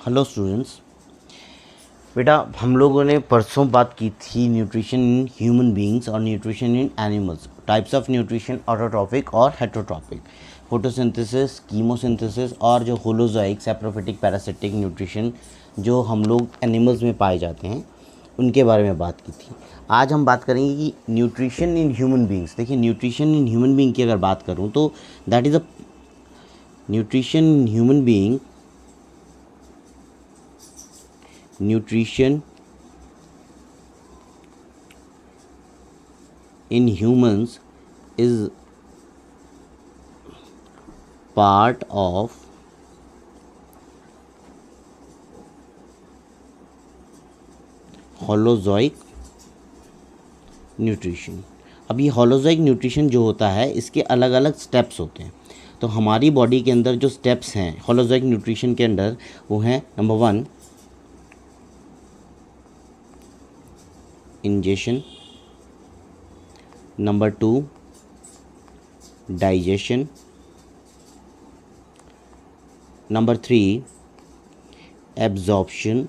Hello students. बेटा हम लोगों ने परसों बात की थी न्यूट्रिशन इन ह्यूमन बीइंग्स और nutrition in animals, types of nutrition, autotrophic और हेटरोट्रॉपिक, फोटोसिंथेसिस, कीमोसिंथेसिस और जो होलोजोइक, सैप्रोफिटिक, पैरासिटिक न्यूट्रिशन जो हम लोग एनिमल्स में पाए जाते हैं उनके बारे में बात की थी। आज हम बात करेंगे कि न्यूट्रिशन इन ह्यूमन बीइंग्स। देखिए न्यूट्रिशन इन ह्यूमन बीइंग की अगर बात करूँ तो that is a nutrition in human being, nutrition in humans is part of holozoic nutrition. अब ये हॉलोजोइक न्यूट्रिशन जो होता है इसके अलग अलग स्टेप्स होते हैं। तो हमारी बॉडी के अंदर जो स्टेप्स हैं हॉलोजोइक न्यूट्रिशन के अंदर वो हैं, number 1 ingestion, number 2 digestion, number 3 absorption,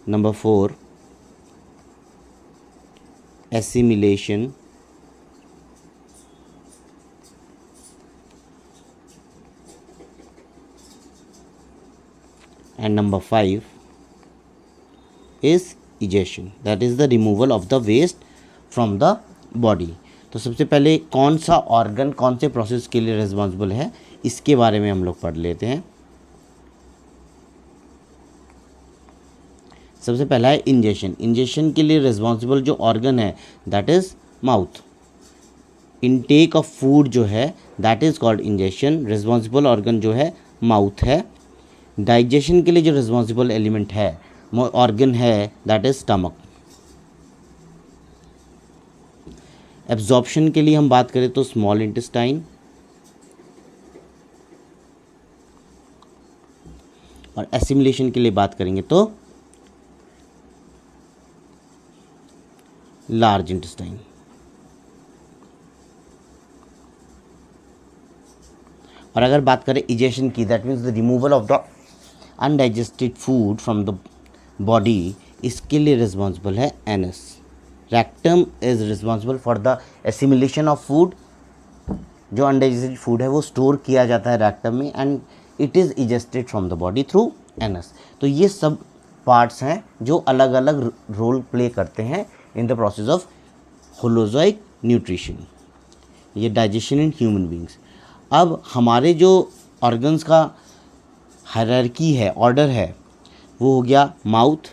number 4 assimilation, and number 5 is egestion, that is the removal of the waste from the body। तो सबसे पहले कौन सा ऑर्गन कौन से प्रोसेस के लिए रिस्पॉन्सिबल है इसके बारे में हम लोग पढ़ लेते हैं। सबसे पहला है इंजेक्शन। इंजेक्शन के लिए रिस्पॉन्सिबल जो ऑर्गन है that is mouth. Intake of food जो है that is called injection. Responsible organ जो है माउथ है। डाइजेशन के लिए जो रिस्पॉन्सिबल एलिमेंट है ऑर्गन है दैट इज स्टमक। एब्जॉर्प्शन के लिए हम बात करें तो स्मॉल इंटेस्टाइन, और एसिमिलेशन के लिए बात करेंगे तो लार्ज इंटेस्टाइन। और अगर बात करें इजेशन की, that means the removal of the undigested food from the body, इसके लिए रिस्पॉन्सिबल है anus. Rectum is responsible for the assimilation of food. जो अनडाइजेस्टेड फूड है वो स्टोर किया जाता है रेक्टम में and it is egested from the body through anus. तो ये सब पार्ट्स हैं जो अलग अलग रोल प्ले करते हैं in the process of holozoic nutrition. ये डाइजेशन इन ह्यूमन बींग्स। अब हमारे जो ऑर्गन्स का हायरार्की है, ऑर्डर है, वो हो गया माउथ,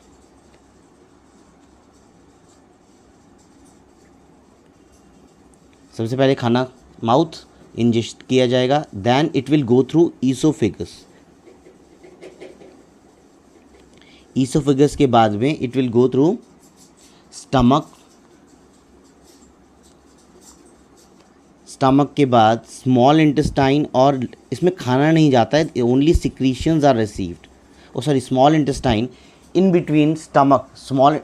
सबसे पहले खाना माउथ इंजेस्ट किया जाएगा, then it will go through oesophagus. Oesophagus के बाद में it will go through stomach. Stomach के बाद स्मॉल इंटेस्टाइन, और इसमें खाना नहीं जाता है, only secretions are received. Small intestine in between stomach, small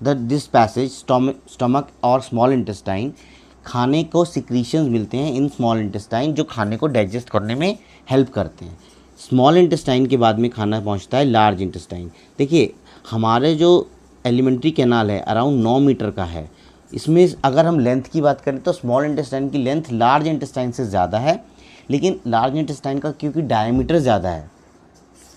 this passage stomach और स्मॉल इंटेस्टाइन, खाने को सिक्रीशंस मिलते हैं इन स्मॉल इंटेस्टाइन जो खाने को डाइजेस्ट करने में हेल्प करते हैं। स्मॉल इंटेस्टाइन के बाद में खाना पहुंचता है लार्ज इंटेस्टाइन। देखिए हमारे जो एलिमेंट्री कैनाल है अराउंड 9 मीटर का है। इसमें अगर हम लेंथ की बात करें तो स्मॉल इंटेस्टाइन की लेंथ लार्ज इंटेस्टाइन से ज़्यादा है, लेकिन लार्ज इंटेस्टाइन का क्योंकि डायमीटर ज़्यादा है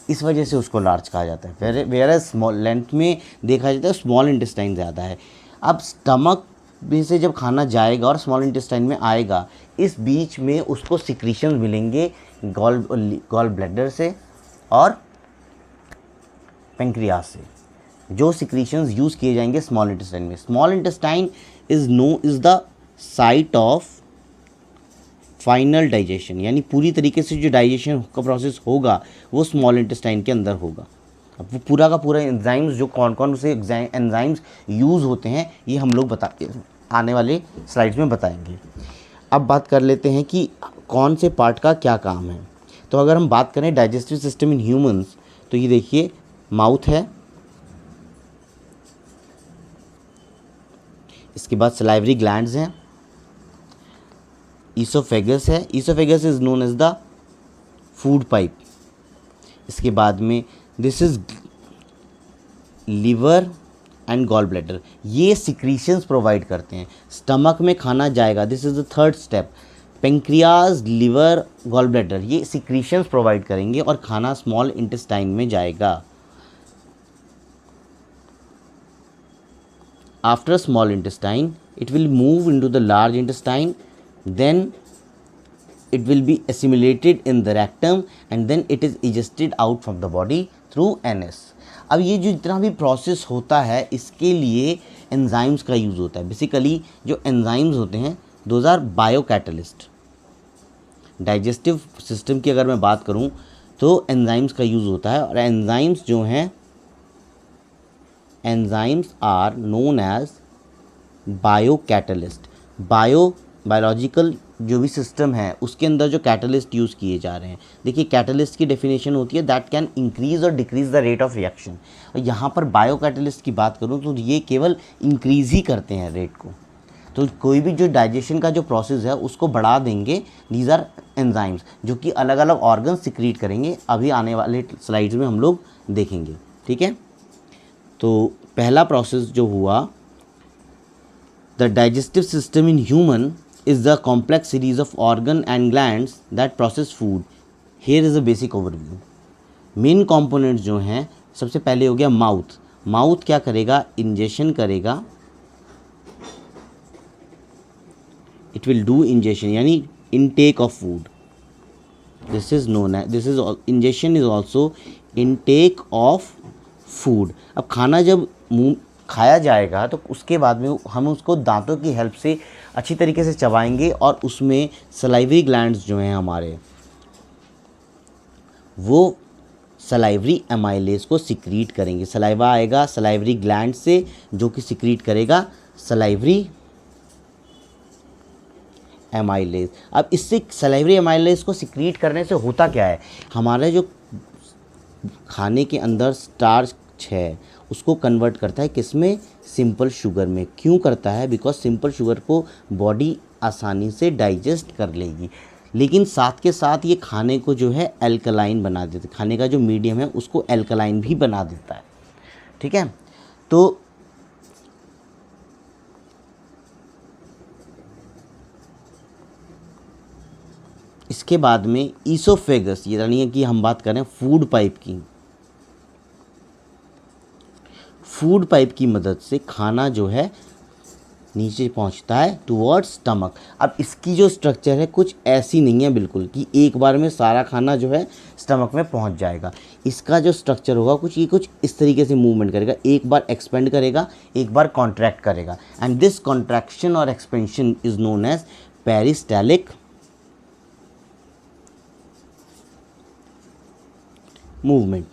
इस वजह से उसको लार्ज कहा जाता है। वेयर स्मॉल लेंथ में देखा जाता है स्मॉल इंटेस्टाइन ज़्यादा है। अब स्टमक में से जब खाना जाएगा और स्मॉल इंटेस्टाइन में आएगा, इस बीच में उसको सिक्रीशंस मिलेंगे गॉल ब्लैडर से और पेंक्रियास से, जो सिक्रीशंस यूज़ किए जाएंगे स्मॉल इंटेस्टाइन में। Small intestine is the site of final digestion, यानी पूरी तरीके से जो डाइजेशन का प्रोसेस होगा वो स्मॉल इंटेस्टाइन के अंदर होगा। अब वो पूरा का पूरा एंजाइम्स जो कौन कौन से एंजाइम्स यूज़ होते हैं ये हम लोग आने वाले स्लाइड्स में बताएंगे। अब बात कर लेते हैं कि कौन से पार्ट का क्या काम है। तो अगर हम बात करें डाइजेस्टिव सिस्टम इन ह्यूमंस, तो ये देखिए माउथ है, इसके बाद सलाइवरी ग्लैंड्स हैं, ईसोफेगस है। Oesophagus is known as the food pipe, इसके बाद में this is liver and gall bladder, ये सिक्रीशंस प्रोवाइड करते हैं, स्टमक में खाना जाएगा, this is the third step. Pancreas, liver, gall bladder ये सिक्रीशंस प्रोवाइड करेंगे और खाना स्मॉल इंटेस्टाइन में जाएगा। After small intestine it will move into the large intestine, then it will be assimilated in the rectum and then it is egested out from the body through anus। अब ये जो जितना भी process होता है इसके लिए एंजाइम्स का यूज़ होता है। बेसिकली जो एंजाइम्स होते हैं those are biocatalyst. Digestive system की अगर मैं बात करूँ तो एंजाइम्स का यूज़ होता है और एंजाइम्स जो हैं, enzymes are known as biocatalyst. Biological जो भी सिस्टम है उसके अंदर जो कैटलिस्ट यूज़ किए जा रहे हैं, देखिए कैटलिस्ट की डेफिनेशन होती है दैट कैन इंक्रीज़ और decrease the rate of reaction, और यहाँ पर बायो कैटलिस्ट की बात करूँ तो ये केवल इंक्रीज़ ही करते हैं रेट को। तो कोई भी जो डाइजेशन का जो प्रोसेस है उसको बढ़ा देंगे, दीज आर एंजाइम्स जो कि अलग अलग ऑर्गन सिक्रीट करेंगे, अभी आने वाले स्लाइड्स में हम लोग देखेंगे। ठीक है, तो पहला प्रोसेस जो हुआ, the digestive system in human is the complex series of organ and glands that process food। Here is a basic overview। Main components जो हैं, सबसे पहले हो गया माउथ। माउथ क्या करेगा, इंजेशन करेगा, इट विल डू इंजेशन यानी intake of food, this is known है, this is ingestion is also intake of food. अब खाना जब मुंह खाया जाएगा तो उसके बाद में हम उसको दांतों की हेल्प से अच्छी तरीके से चबाएंगे और उसमें सलाइवरी ग्लैंड्स जो हैं हमारे, वो सलाइवरी एमाइलेज को सिक्रीट करेंगे। सलाइवा आएगा सलाइवरी ग्लैंड से जो कि सिक्रीट करेगा सलाइवरी एमाइलेज। अब इससे सलाइवरी एमाइलेज को सिक्रीट करने से होता क्या है, हमारे जो खाने के अंदर स्टार्च है उसको कन्वर्ट करता है किसमें, सिंपल शुगर में। क्यों करता है, बिकॉज सिंपल शुगर को बॉडी आसानी से डाइजेस्ट कर लेगी, लेकिन साथ के साथ ये खाने को जो है एल्कलाइन बना देता है, खाने का जो मीडियम है उसको एल्कलाइन भी बना देता है। ठीक है, तो इसके बाद में ईसोफेगस, यानी कि हम बात करें फूड पाइप की, फूड पाइप की मदद से खाना जो है नीचे पहुंचता है टुवर्ड्स स्टमक। अब इसकी जो स्ट्रक्चर है कुछ ऐसी नहीं है बिल्कुल कि एक बार में सारा खाना जो है स्टमक में पहुंच जाएगा। इसका जो स्ट्रक्चर होगा कुछ इस तरीके से मूवमेंट करेगा, एक बार एक्सपेंड करेगा, एक बार कॉन्ट्रैक्ट करेगा, एंड दिस कॉन्ट्रैक्शन और expansion is known as peristaltic movement.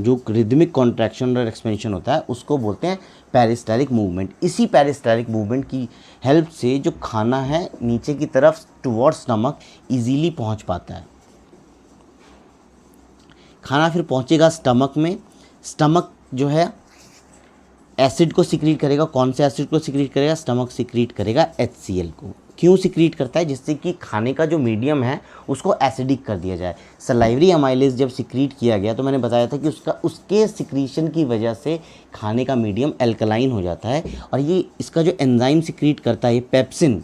जो रिदमिक कॉन्ट्रैक्शन और एक्सपेंशन होता है उसको बोलते हैं पेरिस्टालिक मूवमेंट। इसी पेरिस्टालिक मूवमेंट की हेल्प से जो खाना है नीचे की तरफ टुवर्ड्स स्टमक इजीली पहुंच पाता है। खाना फिर पहुंचेगा स्टमक में, स्टमक जो है एसिड को सिक्रीट करेगा। कौन से एसिड को सिक्रीट करेगा, स्टमक सिक्रीट करेगा HCl को। क्यों सिक्रीट करता है, जिससे कि खाने का जो मीडियम है उसको एसिडिक कर दिया जाए। सलाइवरी एमाइलेज जब सिक्रीट किया गया तो मैंने बताया था कि उसके सिक्रीशन की वजह से खाने का मीडियम एल्कलाइन हो जाता है, और ये इसका जो एंजाइम सिक्रीट करता है, ये पेप्सिन,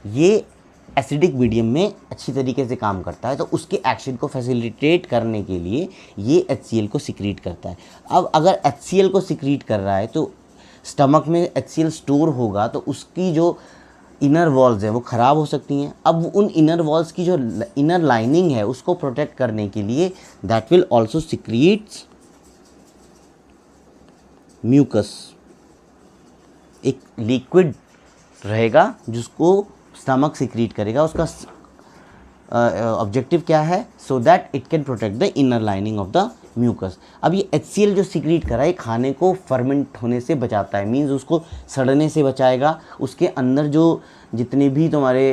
ये एसिडिक मीडियम में अच्छी तरीके से काम करता है, तो उसके एक्शन को फैसिलिटेट करने के लिए ये HCl को सिक्रीट करता है। अब अगर HCl को सिक्रीट कर रहा है तो स्टमक में HCl स्टोर होगा तो उसकी जो इनर वॉल्स है वो ख़राब हो सकती हैं। अब उन इनर वॉल्स की जो इनर लाइनिंग है उसको प्रोटेक्ट करने के लिए that will also secrets mucus, एक लिक्विड रहेगा जिसको स्टमक सिक्रीट करेगा। उसका ऑब्जेक्टिव क्या है, so that it can protect the inner lining of the mucus. अब ये HCl जो सिक्रीट कर रहा है खाने को फर्मेंट होने से बचाता है, मीन्स उसको सड़ने से बचाएगा, उसके अंदर जो जितने भी तुम्हारे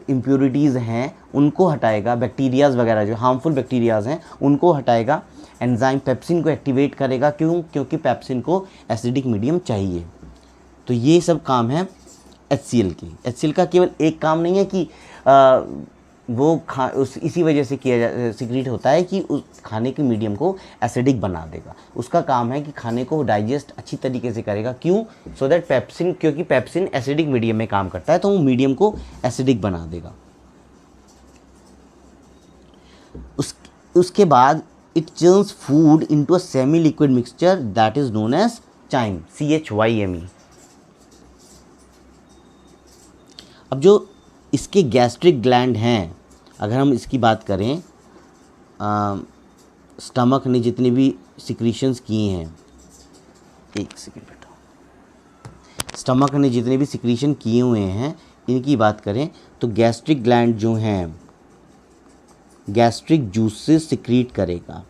इम्प्योरिटीज़ हैं उनको हटाएगा, बैक्टीरियाज़ वगैरह जो हार्मफुल बैक्टीरियाज़ हैं उनको हटाएगा। एंजाइम पेप्सिन को एक्टिवेट करेगा, क्योंकि पेप्सिन को एसिडिक मीडियम चाहिए। तो ये सब काम है HCl की। HCl का केवल एक काम नहीं है कि वो इसी वजह से सिक्रीट होता है कि उस खाने के मीडियम को एसिडिक बना देगा। उसका काम है कि खाने को डाइजेस्ट अच्छी तरीके से करेगा। क्यों? सो दैट पेप्सिन, क्योंकि पेप्सिन एसिडिक मीडियम में काम करता है, तो वो मीडियम को एसिडिक बना देगा। उसके बाद it churns food into a semi liquid mixture that is known as chyme, CHYME। अब जो इसके गैस्ट्रिक ग्लैंड हैं, अगर हम इसकी बात करें, स्टमक ने जितने भी सिक्रीशंस किए हैं, एक सेकेंड बेटा, स्टमक ने जितने भी सिक्रीशन किए हुए हैं इनकी बात करें तो गैस्ट्रिक ग्लैंड जो हैं गैस्ट्रिक जूसेस सिक्रीट करेगा,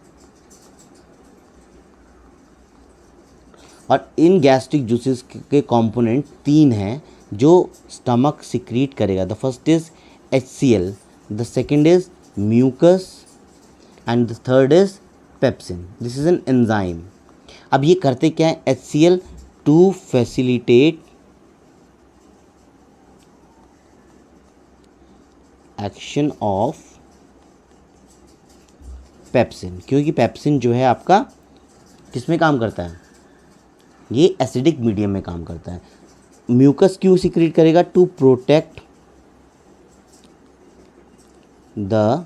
और इन गैस्ट्रिक जूसेस के कंपोनेंट 3 हैं जो स्टमक सिक्रीट करेगा। The first is HCl, the second is mucus and the third is pepsin. This is an enzyme. अब ये करते क्या है? HCl to facilitate action of pepsin, क्योंकि पेप्सिन जो है आपका किस में काम करता है? ये एसिडिक मीडियम में काम करता है। म्यूकस क्यों सिक्रीट करेगा? To protect the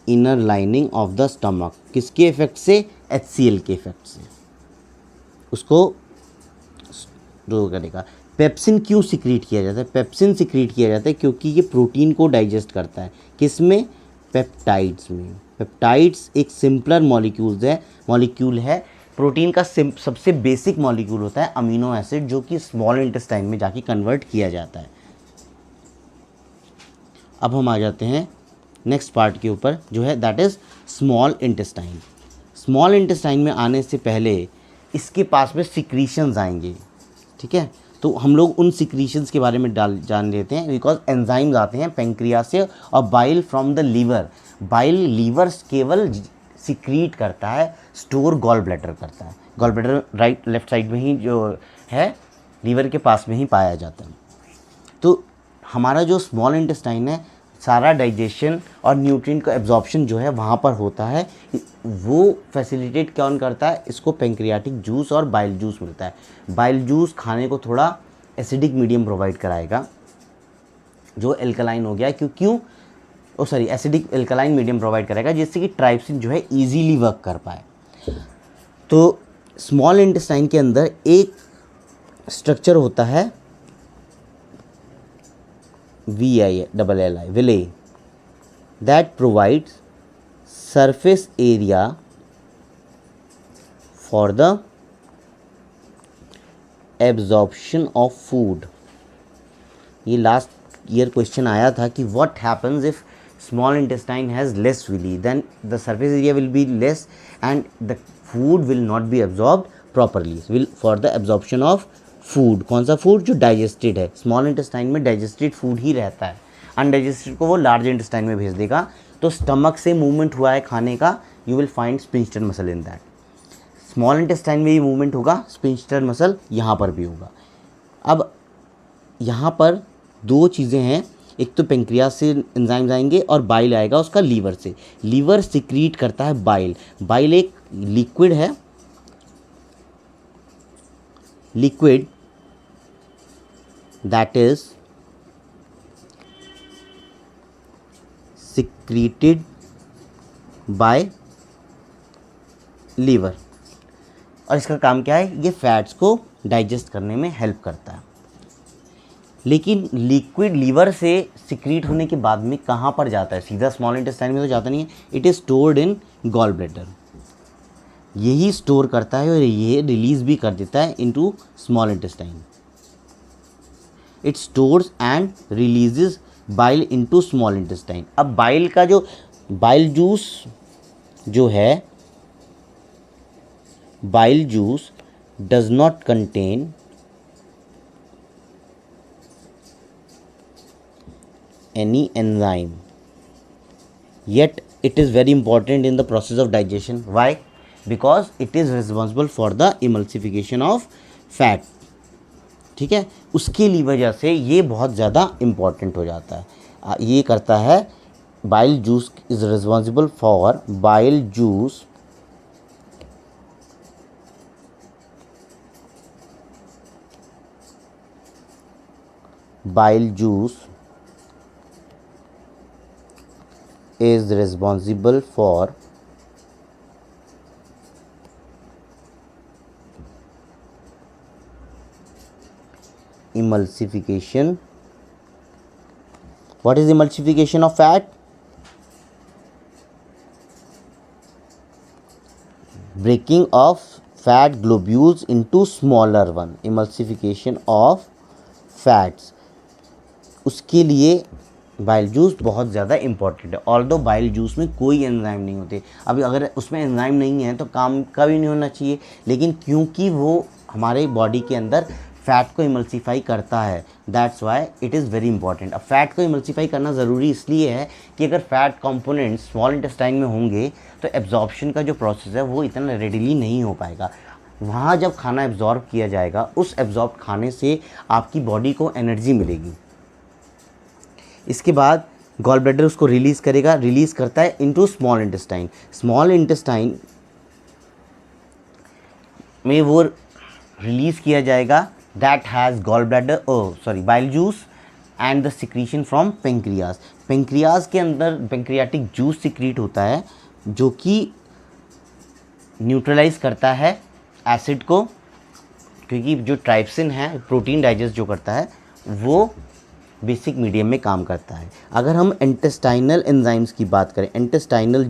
inner lining of the stomach. किसके इफेक्ट से? HCl के इफेक्ट से उसको जो करेगा। पेप्सिन क्यों सिक्रीट किया जाता है? पेप्सिन सिक्रीट किया जाता है क्योंकि ये प्रोटीन को डाइजेस्ट करता है। किस में? पेप्टाइड्स में। पेप्टाइड्स एक सिंपलर मॉलिक्यूल है। प्रोटीन का सबसे बेसिक मॉलिक्यूल होता है अमीनो एसिड, जो कि स्मॉल इंटेस्टाइन में जाके कन्वर्ट किया जाता है। अब हम आ जाते हैं नेक्स्ट पार्ट के ऊपर, जो है that is small intestine. Small intestine में आने से पहले इसके पास में सिक्रीशंस आएंगे, ठीक है? तो हम लोग उन सिक्रीशंस के बारे में जान लेते हैं, बिकॉज एंजाइम्स आते हैं पेंक्रियास से और bile from the liver. Bile liver केवल सिक्रीट करता है, स्टोर गॉल ब्लैडर करता है। गॉल ब्लैडर लेफ्ट साइड में ही जो है, लीवर के पास में ही पाया जाता है। तो हमारा जो स्मॉल इंटेस्टाइन है, सारा डाइजेशन और न्यूट्रिएंट का एब्जॉर्प्शन जो है वहाँ पर होता है। वो फैसिलिटेट कौन करता है? इसको पेंक्रियाटिक जूस और बाइल जूस मिलता है। बाइल जूस खाने को थोड़ा एसिडिक मीडियम प्रोवाइड कराएगा, जो एल्कलाइन हो गया, क्यों एसिडिक एल्कलाइन मीडियम प्रोवाइड करेगा, जिससे कि ट्राइप्सिन जो है ईजीली वर्क कर पाए। तो स्मॉल इंटेस्टाइन के अंदर एक स्ट्रक्चर होता है villi, that provides surface area for the absorption of food। ये लास्ट ईयर क्वेश्चन आया था कि what happens if small intestine has less villi, then the surface area will be less and the food will not be absorbed properly for the absorption of food. कौन सा food? जो digested है। Small intestine में digested food ही रहता है, undigested को वो large intestine में भेज देगा। तो स्टमक से मूवमेंट हुआ है खाने का, you will find sphincter muscle in that. Small intestine में भी मूवमेंट होगा, स्पिंस्टर मसल यहाँ पर भी होगा। अब यहाँ पर 2 चीज़ें हैं, एक तो पेंक्रियास से एंजाइम्स आएंगे और बाइल आएगा उसका लीवर से। लीवर सिक्रीट करता है बाइल। बाइल एक लिक्विड है, liquid that is secreted by liver। और इसका काम क्या है? ये फैट्स को डाइजेस्ट करने में हेल्प करता है। लेकिन लिक्विड लीवर से सिक्रीट होने के बाद में कहाँ पर जाता है? सीधा स्मॉल इंटेस्टाइन में तो जाता नहीं है, it is stored in gall bladder. यही स्टोर करता है और ये रिलीज़ भी कर देता है into small intestine. It stores and releases bile into small intestine. अब बाइल का जो बाइल जूस जो है, bile juice does not contain any enzyme, yet it is very important in the process of digestion. Why? Because it is responsible for the emulsification of fat। ठीक है, उसके लिए वजह से ये बहुत ज़्यादा इम्पॉर्टेंट हो जाता है। ये करता है, bile juice is responsible for bile juice is responsible for emulsification. What is emulsification of fat? Breaking of fat globules into smaller one. Emulsification of fats. उसके लिए बाइल जूस बहुत ज़्यादा इंपॉर्टेंट है। ऑल्दो बाइल जूस में कोई enzyme नहीं होते, अभी अगर उसमें एंजाइम नहीं है तो काम कभी नहीं होना चाहिए, लेकिन क्योंकि वो हमारे बॉडी के अंदर फैट को इमल्सीफाई करता है, that's why it is very important. अब फैट को इमल्सीफाई करना ज़रूरी इसलिए है कि अगर फैट कंपोनेंट्स स्मॉल इंटेस्टाइन में होंगे तो एब्जॉर्प्शन का जो प्रोसेस है वो इतना रेडिली नहीं हो पाएगा। वहाँ जब खाना एब्जॉर्ब किया जाएगा, उस एब्जॉर्ब खाने से आपकी बॉडी को एनर्जी मिलेगी। इसके बाद गॉल ब्लैडर उसको रिलीज़ करेगा, रिलीज़ करता है into small intestine. Small intestine में वो रिलीज़ किया जाएगा, that has gall bladder bile juice and the secretion from pancreas. Pancreas के अंदर पेंक्रियाटिक जूस सिक्रीट होता है जो कि न्यूट्रलाइज करता है एसिड को, क्योंकि जो ट्राइप्सिन है प्रोटीन डाइजेस्ट जो करता है वो बेसिक मीडियम में काम करता है। अगर हम इंटेस्टाइनल एंजाइम्स की बात करें, इंटेस्टाइनल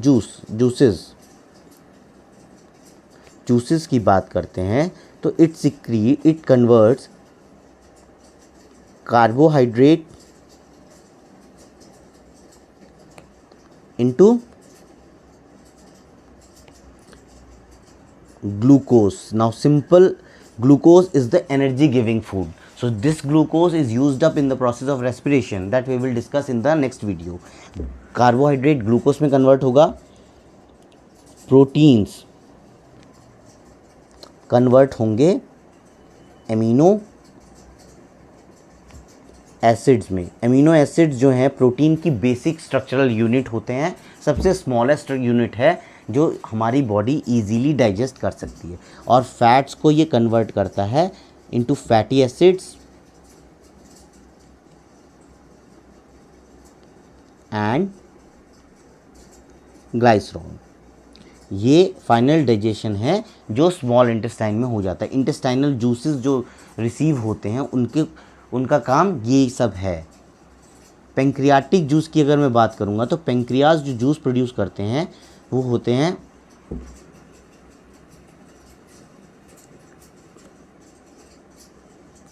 जूसेस की बात करते हैं तो it converts carbohydrate into glucose. Now simple, glucose is the energy giving food, so this glucose is used up in the process of respiration that we will discuss in the next video. Carbohydrate glucose में convert होगा, proteins convert होंगे amino acids में। Amino acids जो हैं protein की basic structural unit होते हैं, सबसे स्मॉलेस्ट यूनिट है जो हमारी बॉडी इजीली डाइजेस्ट कर सकती है, और फैट्स को ये कन्वर्ट करता है into fatty acids and glycerol. ये फाइनल डाइजेशन है जो स्मॉल इंटेस्टाइन में हो जाता है। इंटेस्टाइनल जूसेस जो रिसीव होते हैं उनका काम ये सब है। पेंक्रियाटिक जूस की अगर मैं बात करूँगा तो पेंक्रियाज जो जूस प्रोड्यूस करते हैं वो होते हैं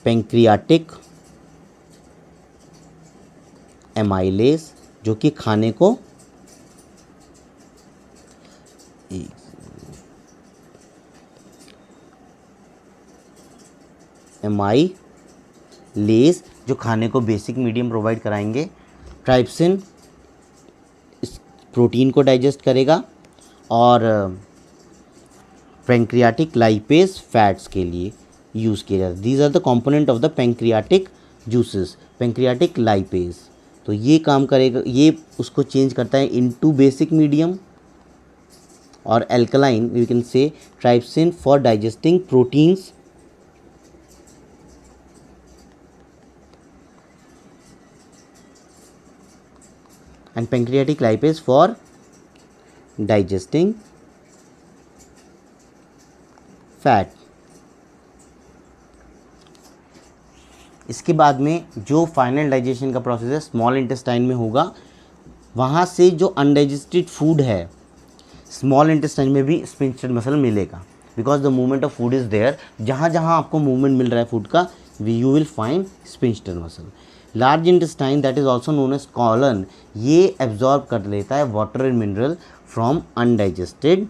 पेंक्रियाटिक एमाइलेज, जो कि खाने को एमाइलेज जो खाने को बेसिक मीडियम प्रोवाइड कराएंगे। ट्राइप्सिन इस प्रोटीन को डाइजेस्ट करेगा, और पेंक्रियाटिक लाइपेज फैट्स के लिए यूज़ किया जाता है। These are the component of the pancreatic juices. Pancreatic lipase तो ये काम करेगा, ये उसको चेंज करता है इनटू बेसिक मीडियम, और alkaline we can say trypsin for digesting proteins and pancreatic lipase for digesting fat। इसके बाद में जो फाइनल डाइजेशन का प्रोसेस है स्मॉल इंटेस्टाइन में होगा, वहाँ से जो अनडाइजेस्टेड फूड है स्मॉल इंटेस्टाइन में भी स्पिंक्टर मसल मिलेगा, because the movement of food is there. जहाँ जहाँ आपको मूवमेंट मिल रहा है फूड का, you will find sphincter muscle. Large intestine that is also known as colon, ये एब्जॉर्ब कर लेता है water and mineral from undigested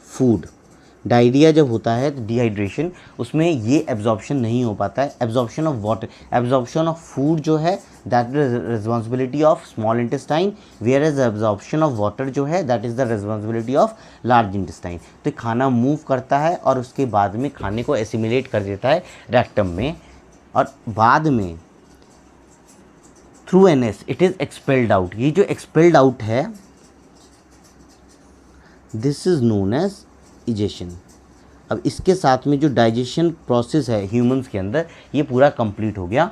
food. Diarrhoea जब होता है तो डिहाइड्रेशन, उसमें ये एब्जॉर्प्शन नहीं हो पाता है, absorption of water, absorption of food जो है that is responsibility of small intestine, whereas absorption of water जो है that is the responsibility of large intestine. तो खाना मूव करता है और उसके बाद में खाने को एसिमिलेट कर देता है रेक्टम में, और बाद में through anus it is expelled out. ये जो एक्सपेल्ड आउट है this is known as egestion. अब इसके साथ में जो डाइजेशन प्रोसेस है ह्यूमंस के अंदर ये पूरा कंप्लीट हो गया।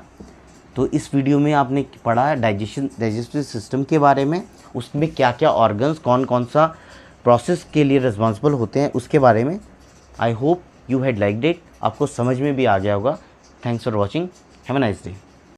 तो इस वीडियो में आपने पढ़ा डाइजेस्टिव सिस्टम के बारे में, उसमें क्या क्या ऑर्गन्स कौन कौन सा प्रोसेस के लिए रिस्पॉन्सिबल होते हैं उसके बारे में। I hope you had liked it, आपको समझ में भी आ गया होगा। Thanks for watching, have a nice day.